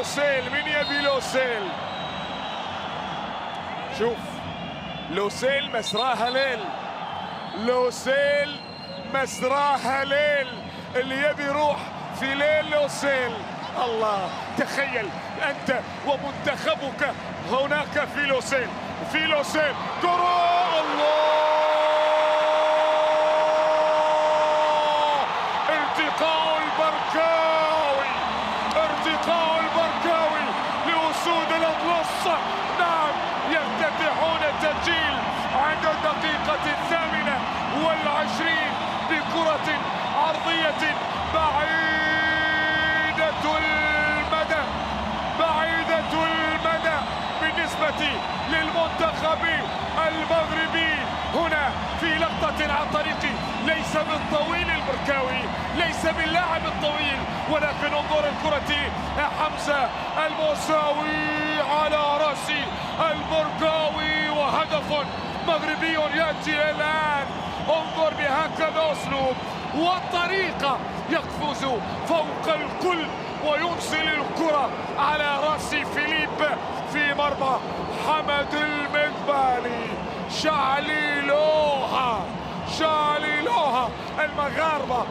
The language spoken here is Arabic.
لوسيل. من يبي لوسيل؟ شوف لوسيل مسراها ليل، لوسيل مسراها ليل. اللي يبي يروح في ليل لوسيل. الله، تخيل أنت ومنتخبك هناك في لوسيل، في لوسيل كرة. الله، ارتقاء البركاوي، ارتقاء البركاوي لأسود الأطلس. نعم، يفتتحون التسجيل عند الدقيقة 28 بكرة عرضية بعيدة المدى، بعيدة المدى بالنسبة للمنتخب المغربي. هنا في لقطة عن طريق ليس بالطويل البركاوي، ليس باللاعب الطويل، ولكن انظر الكرة حمزة الموساوي على رأس البركاوي، وهدف مغربي يأتي الآن. انظر بهكذا أسلوب والطريقة، يقفز فوق الكل وينزل الكرة على رأس فيليب في مرمى حمد المقبالي. شعليلوها، شعليلوها المغاربة.